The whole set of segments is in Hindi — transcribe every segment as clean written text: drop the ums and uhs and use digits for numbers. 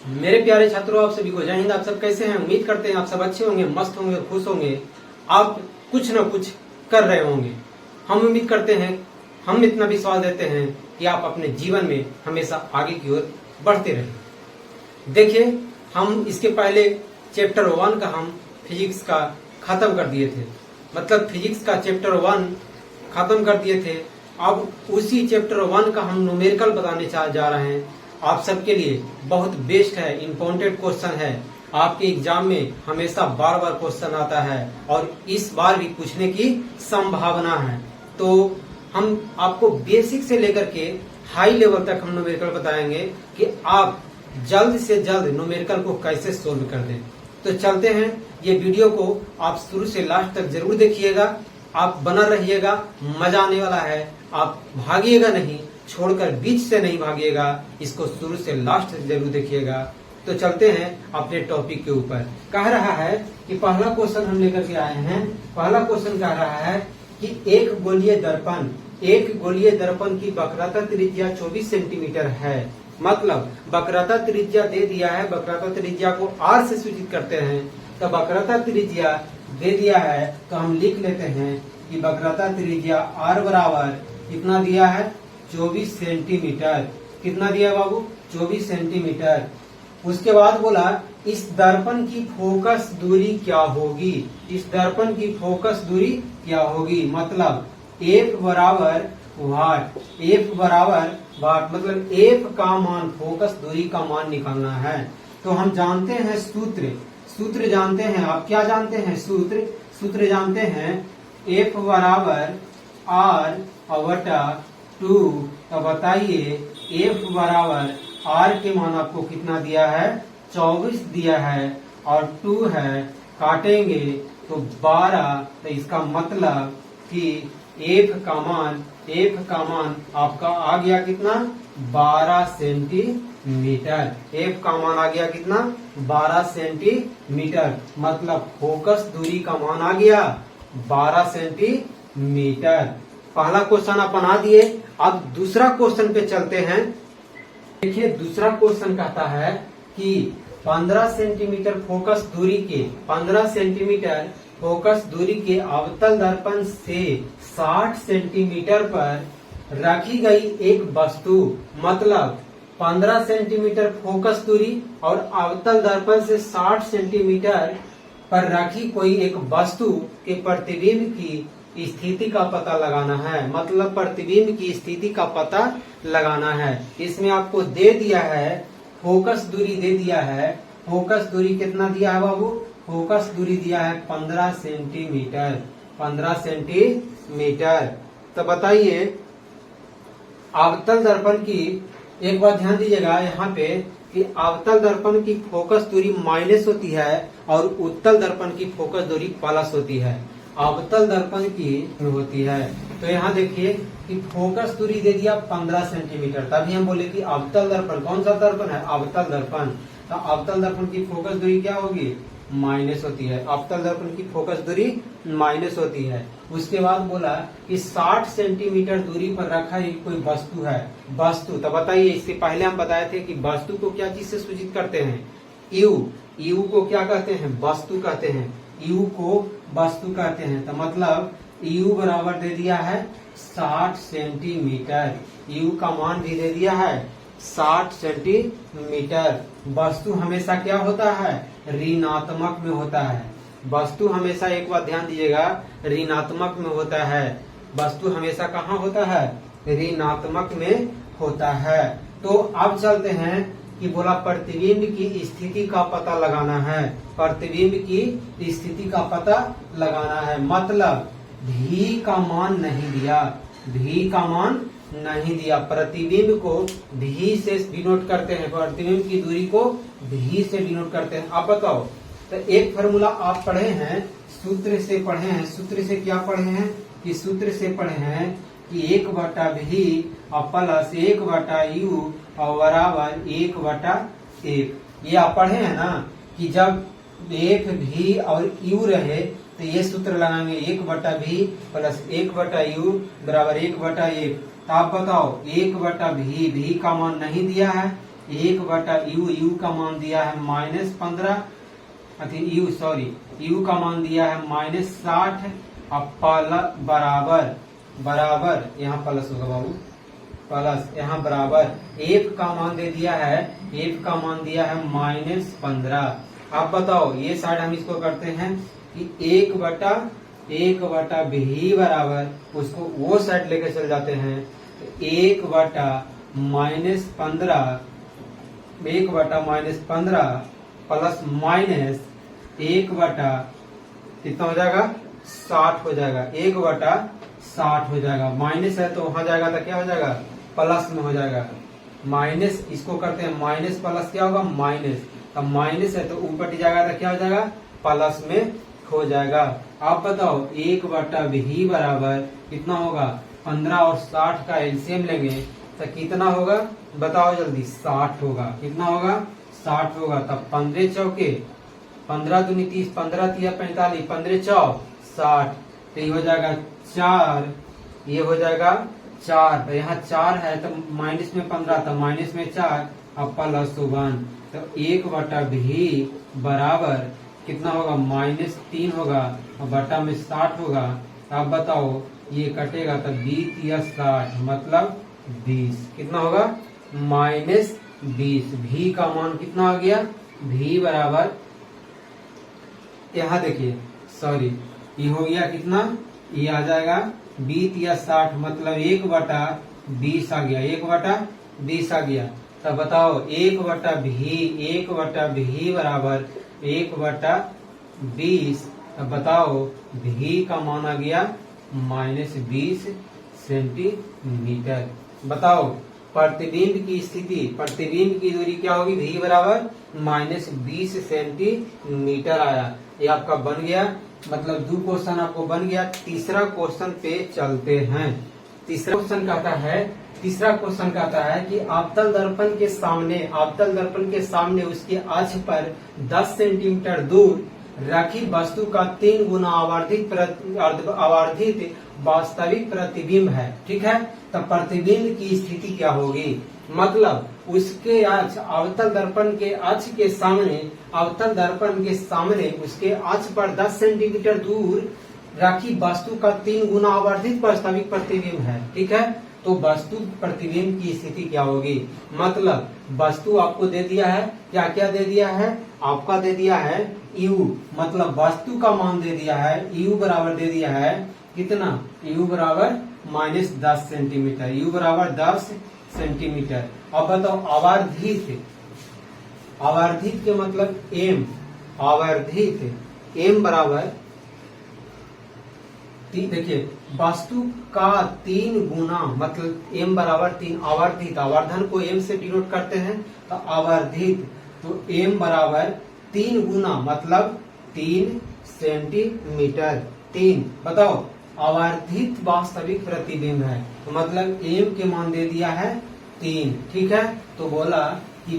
मेरे प्यारे छात्रों, आप सभी को जय हिंद। आप सब कैसे हैं? उम्मीद करते हैं आप सब अच्छे होंगे, मस्त होंगे, खुश होंगे। आप कुछ न कुछ कर रहे होंगे। हम उम्मीद करते हैं, हम इतना विश्वास देते हैं कि आप अपने जीवन में हमेशा आगे की ओर बढ़ते रहें। देखिए, हम इसके पहले चैप्टर 1 का हम फिजिक्स का खत्म कर दिए थे। मतलब फिजिक्स का चैप्टर 1 खत्म कर दिए थे। अब उसी चैप्टर 1 का हम न्यूमेरिकल बताने जा रहे हैं। आप सबके लिए बहुत बेस्ट है, इम्पोर्टेंट क्वेश्चन है। आपके एग्जाम में हमेशा बार बार क्वेश्चन आता है और इस बार भी पूछने की संभावना है। तो हम आपको बेसिक से लेकर के हाई लेवल तक हम न्यूमेरिकल बताएंगे कि आप जल्द से जल्द न्यूमेरिकल को कैसे सोल्व कर दें। तो चलते हैं, ये वीडियो को आप शुरू से लास्ट तक जरूर देखिएगा। आप बना रहिएगा, मजा आने वाला है। आप भागिएगा नहीं, छोड़कर बीच से नहीं भागिएगा। इसको शुरू से लास्ट तक जरूर देखिएगा। तो चलते हैं अपने टॉपिक के ऊपर। कह रहा है कि पहला क्वेश्चन हम लेकर के आए हैं। पहला क्वेश्चन कह रहा है कि एक गोलीय दर्पण की वक्रता त्रिज्या 24 सेंटीमीटर है। मतलब वक्रता त्रिज्या दे दिया है, वक्रता त्रिज्या को r से सूचित करते हैं। तो वक्रता त्रिज्या दे दिया है तो हम लिख लेते हैं कि वक्रता त्रिज्या r बराबर कितना दिया है, 24 सेंटीमीटर। कितना दिया बाबू? 24 सेंटीमीटर। उसके बाद बोला इस दर्पण की फोकस दूरी क्या होगी। इस दर्पण की फोकस दूरी क्या होगी? मतलब F बराबर वाट। F बराबर वाट, मतलब F का मान, फोकस दूरी का मान निकालना है। तो हम जानते हैं सूत्र जानते हैं। आप क्या जानते हैं? सूत्र जानते हैं। F बराबर R/2। तो बताइए F बराबर R के मान आपको कितना दिया है? 24 दिया है और 2 है, काटेंगे तो 12। तो इसका मतलब कि F का मान आपका आ गया कितना? 12 सेंटीमीटर। F का मान आ गया कितना? 12 सेंटीमीटर। मतलब फोकस दूरी का मान आ गया 12 सेंटीमीटर। पहला क्वेश्चन आप बना दिए। अब दूसरा क्वेश्चन पे चलते हैं। देखिए, दूसरा क्वेश्चन कहता है कि 15 सेंटीमीटर फोकस दूरी के अवतल दर्पण से 60 सेंटीमीटर पर रखी गई एक वस्तु। मतलब 15 सेंटीमीटर फोकस दूरी और अवतल दर्पण से 60 सेंटीमीटर पर रखी कोई एक वस्तु के प्रतिबिंब की स्थिति का पता लगाना है। मतलब प्रतिबिंब की स्थिति का पता लगाना है। इसमें आपको दे दिया है, फोकस दूरी दे दिया है। फोकस दूरी कितना दिया है बाबू? फोकस दूरी दिया है 15 सेंटीमीटर। 15 सेंटीमीटर। तो बताइए अवतल दर्पण की, एक बात ध्यान दीजिएगा यहाँ पे कि अवतल दर्पण की फोकस दूरी माइनस होती है और उत्तल दर्पण की फोकस दूरी प्लस होती है। अवतल दर्पण की होती है। तो यहाँ देखिए कि फोकस दूरी दे दिया 15 सेंटीमीटर। तभी हम बोले कि अवतल दर्पण, कौन सा दर्पण है? अवतल दर्पण। तो अवतल दर्पण की फोकस दूरी क्या होगी? माइनस होती है। अवतल दर्पण की फोकस दूरी माइनस होती है। उसके बाद बोला कि 60 सेंटीमीटर दूरी पर रखा कोई वस्तु है। वस्तु, तो बताइए, इससे पहले हम बताए थे कि वस्तु को क्या चीज से सूचित करते हैं? यू को क्या कहते हैं? वस्तु कहते हैं। यू को वस्तु कहते हैं। तो मतलब यू बराबर दे दिया है 60 सेंटीमीटर। यू का मान भी दे दिया है 60 सेंटीमीटर। वस्तु हमेशा क्या होता है? ऋणात्मक में होता है। वस्तु हमेशा, एक बात ध्यान दीजिएगा, ऋणात्मक में होता है। वस्तु हमेशा कहाँ होता है? ऋणात्मक में होता है। तो अब चलते हैं कि बोला प्रतिबिंब की स्थिति का पता लगाना है। प्रतिबिंब की स्थिति का पता लगाना है। मतलब भी का मान नहीं दिया, भी का मान नहीं दिया। प्रतिबिंब को भी से डिनोट करते हैं, प्रतिबिंब की दूरी को भी से डिनोट करते हैं। आप बताओ, तो एक फॉर्मूला आप पढ़े हैं, सूत्र से पढ़े हैं। सूत्र से क्या पढ़े हैं? कि सूत्र से पढ़े हैं कि 1/v और प्लस 1/u और बराबर 1/f। ये आप पढ़े हैं ना कि जब f, v और u रहे तो ये सूत्र लगाएंगे 1/v प्लस 1/u बराबर 1/f। तो आप बताओ 1/v, भी का मान नहीं दिया है, 1/u, यू का मान दिया है -15, यू का मान दिया है -60 और बराबर यहाँ प्लस होगा बाबू, प्लस यहाँ बराबर एफ का मान दे दिया है, एफ का मान दिया है -15। आप बताओ ये साइड हम इसको करते हैं कि 1/1 भी बराबर, उसको वो साइड लेके चल जाते हैं, 1/-15 प्लस माइनस 1/, कितना हो जाएगा 60 हो जाएगा, 1/60 हो जाएगा। माइनस है तो वहां जाएगा तो क्या हो जाएगा प्लस में हो जाएगा, माइनस इसको करते हैं माइनस प्लस क्या होगा माइनस, अब माइनस है तो ऊपर जाएगा तो क्या हो जाएगा प्लस में हो जाएगा। आप बताओ 1/भी बराबर कितना होगा, 15 और 60 का एलसीएम लेंगे तो कितना होगा बताओ जल्दी, 60 होगा। कितना होगा 60 होगा। तब 15 चौके 15 दूनी 30, 15 तिया 45, 15 चौ 60, तो ये हो जाएगा 4, ये हो जाएगा 4, तो यहाँ 4 है तो माइनस में 15, तो माइनस में 4 अब प्लस 1, तो 1/भी बराबर कितना होगा -3 होगा और बटा में 60 होगा। अब बताओ ये कटेगा तो 20 या 60 मतलब 20, कितना होगा -20। भी का मान कितना आ गया, भी बराबर यहाँ देखिए सॉरी ये हो गया कितना, ये आ जाएगा 20 या 60 मतलब 1/20 आ गया, 1/20 आ गया। तब बताओ 1/भी बराबर 1/20, तब बताओ भी का मान आ गया -20 सेंटीमीटर। बताओ प्रतिबिंब की स्थिति, प्रतिबिंब की दूरी क्या होगी, भी बराबर -20 सेंटीमीटर आया। ये आपका बन गया, मतलब 2 क्वेश्चन आपको बन गया। तीसरा क्वेश्चन पे चलते हैं। तीसरा क्वेश्चन कहता है कि अवतल दर्पण के सामने उसके अक्ष पर 10 सेंटीमीटर दूर रखी वस्तु का 3 गुना आवर्धित वास्तविक प्रतिबिंब है। ठीक है, तो प्रतिबिंब की स्थिति क्या होगी, मतलब उसके अक्ष अवतल दर्पण के अक्ष के सामने उसके अक्ष पर 10 सेंटीमीटर दूर रखी वस्तु का 3 गुना आवर्धित वास्तविक प्रतिबिंब है। ठीक है, तो वस्तु प्रतिबिंब की स्थिति क्या होगी, मतलब वस्तु आपको दे दिया है, क्या क्या दे दिया है, आपका दे दिया है u, मतलब वस्तु का मान दे दिया है, u बराबर दे दिया है कितना, u बराबर -10 सेंटीमीटर, u बराबर 10 सेंटीमीटर। अब बताओ आवर्धित के मतलब m, आवर्धित m बराबर, देखिए वस्तु का 3 गुना, मतलब m बराबर 3, आवर्धित, आवर्धन को m से डिनोट करते हैं तो आवर्धित, तो m बराबर 3 गुना मतलब 3 सेंटीमीटर। 3 बताओ आवर्धित वास्तविक प्रतिबिंब है, तो मतलब m के मान दे दिया है 3। ठीक है, तो बोला कि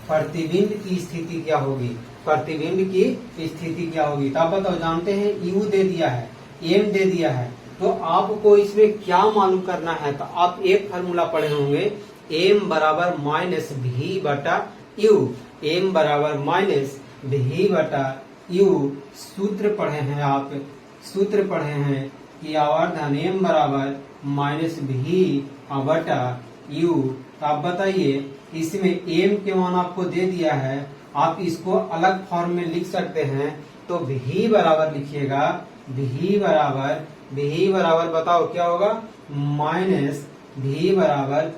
प्रतिबिंब की स्थिति क्या होगी, प्रतिबिंब की स्थिति क्या होगी। तो आप बताओ, जानते हैं u दे दिया है, m दे दिया है, तो आपको इसमें क्या मालूम करना है, तो आप एक फार्मूला पढ़े होंगे, m बराबर -v बटा u, m बराबर -v बटा u। सूत्र पढ़े हैं आप, सूत्र पढ़े हैं कि आवर्धन m बराबर -v बटा u। तो आप बताइए इसमें m के मान आपको दे दिया है, आप इसको अलग फॉर्म में लिख सकते हैं, तो v बराबर लिखिएगा, v बराबर बताओ क्या होगा, v बराबर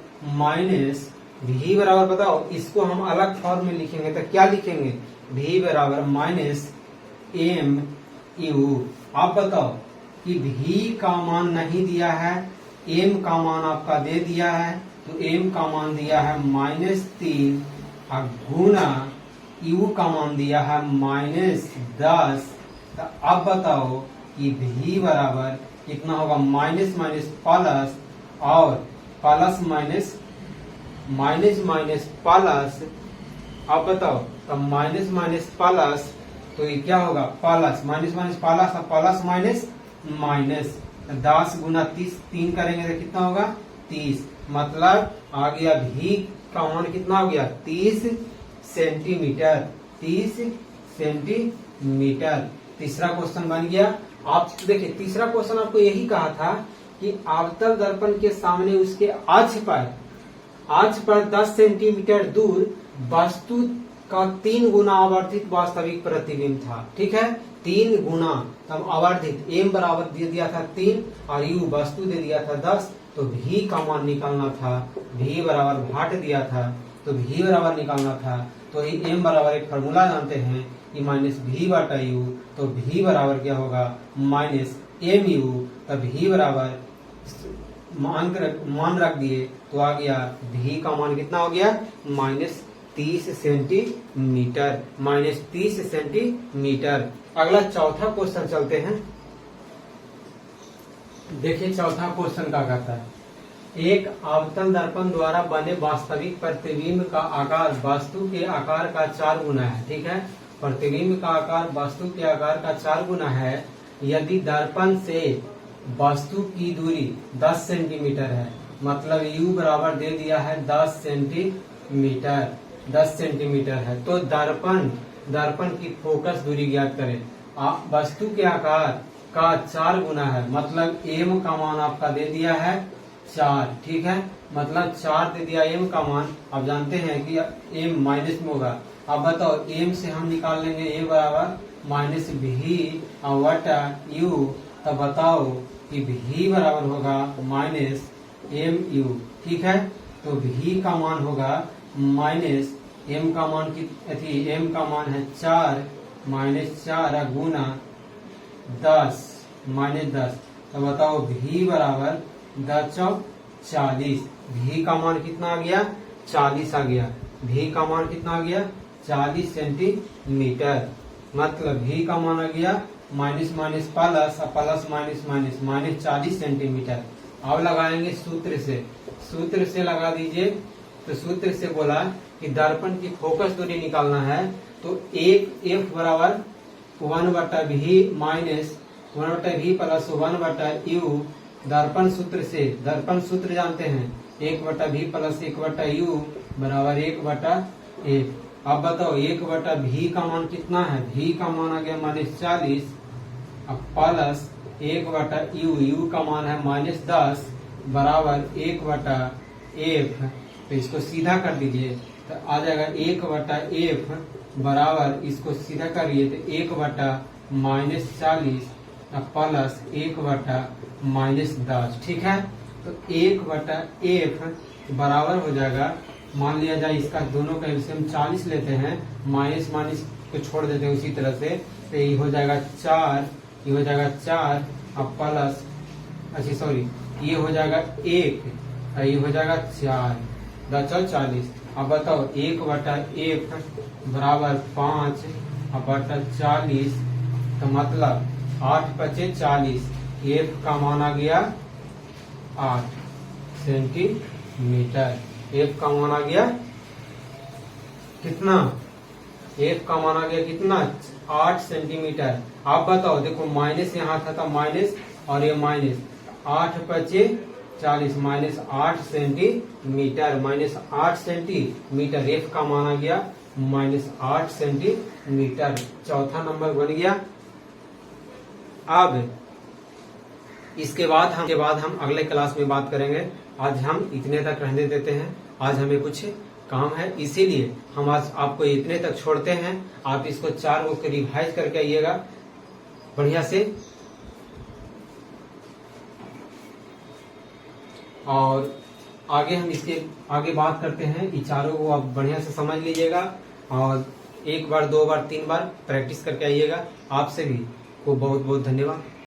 बताओ, इसको हम अलग फॉर्म में लिखेंगे तो क्या लिखेंगे, v बराबर -mu। आप बताओ कि v का मान नहीं दिया है, m का मान आपका दे दिया है, तो m का मान दिया है -3 गुना u का मान दिया है -10। तो अब बताओ कि v बराबर कितना होगा, माइनस प्लस और प्लस माइनस प्लस। अब बताओ तो माइनस प्लस, तो ये क्या होगा प्लस, माइनस प्लस और प्लस माइनस 10 गुना 30, 3 करेंगे तो कितना होगा 30, मतलब आ गया v का मान कितना हो गया 30 सेंटीमीटर। 30 सेंटीमीटर तीसरा क्वेश्चन बन गया। आप देखिए तीसरा क्वेश्चन आपको यही कहा था कि अवतल दर्पण के सामने उसके अक्ष पर 10 सेंटीमीटर दूर वस्तु का 3 गुना आवर्धित वास्तविक प्रतिबिंब था। ठीक है, 3 गुना तब आवर्धित m बराबर दे दिया था 3 और u वस्तु दे दिया था 10, तो v का मान निकालना था। v बराबर भाट दिया था तो v बराबर निकालना था। तो m बराबर एक फॉर्मूला जानते हैं कि माइनस v बटा u, तो v बराबर क्या होगा माइनस mu। तब v बराबर मान रख दिए तो आ गया v का मान कितना हो गया माइनस 30 सेंटीमीटर। Minus 30 centimetre. अगला चौथा क्वेश्चन चलते हैं। देखिए चौथा क्वेश्चन क्या कहता है, एक अवतल दर्पण द्वारा बने वास्तविक प्रतिबिंब का आकार वस्तु के आकार का 4 गुना है। ठीक है, प्रतिबिंब का आकार वस्तु के आकार का 4 गुना है यदि दर्पण से वस्तु की दूरी 10 सेंटीमीटर है। मतलब u बराबर दे दिया है 10 सेंटीमीटर। 10 सेंटीमीटर है तो दर्पण की फोकस दूरी ज्ञात करें। वस्तु के आकार का 4 गुना है, मतलब m का मान आपका दे दिया है 4। ठीक है, मतलब 4 दे दिया m का मान। अब जानते हैं कि m माइनस में होगा। अब बताओ m से हम निकाल लेंगे a बराबर माइनस v वटा u। तब बताओ कि v बराबर होगा माइनस mu। ठीक है, तो v का मान होगा माइनस m का मान की m का मान है 4 माइनस 4 गुना 10 माइनस 10। तो बताओ v बराबर 10 चौक 40। v का मान कितना आ गया 40 आ गया। v का मान कितना आ गया 40 सेंटीमीटर। मतलब v का मान आ गया minus minus plus plus minus minus minus 40 centimetre. अब लगाएंगे सूत्र से लगा दीजिए। तो सूत्र से बोला कि दर्पण की फोकस दूरी निकालना है तो एक f बराबर 1/v minus 1/v plus 1/u। दर्पण सूत्र जानते हैं 1/v प्लस 1/u बराबर 1/f। अब बताओ 1/v का मान कितना है, v का मान आ गया माइनस 40 अब प्लस 1/u, u का मान है माइनस 10 बराबर 1/f। तो इसको सीधा कर दीजिए तो आ जाएगा 1/f बराबर, इसको सीधा करिए तो 1/-40 प्लस 1/-10। ठीक है, तो 1/f बराबर हो जाएगा, मान लिया जाए इसका दोनों का एलसीएम 40 लेते हैं, माइनस माइनस को छोड़ देते हैं उसी तरह से, तो ये हो जाएगा 4, ये हो जाएगा 4 अब प्लस ये हो जाएगा 1, ये हो जाएगा 4 10 40। अब बताओ 1/f बराबर 5 बटा 40, तो मतलब 8×5 = 40। f का मान आ गया 8 सेंटीमीटर। f का मान आ गया कितना, f का मान आ गया कितना 8 सेंटीमीटर। आप बताओ देखो माइनस यहाँ था तो माइनस और ये minus 8×5 minus 8 centimetre, minus 8 centimetre. f का मान आ गया माइनस 8 सेंटीमीटर। चौथा नंबर बन गया। अब इसके बाद हम अगले क्लास में बात करेंगे। आज हम इतने तक रहने देते हैं, आज हमें कुछ काम है इसीलिए हम आज आपको इतने तक छोड़ते हैं। आप इसको 4 को रिवाइज करके आइएगा बढ़िया से, और आगे हम इसके आगे बात करते हैं। इन चारों को आप बढ़िया से समझ लीजिएगा और 1 बार 2 बार 3 बार प्रैक्टिस करके आइएगा। आपसे भी को बहुत बहुत धन्यवाद।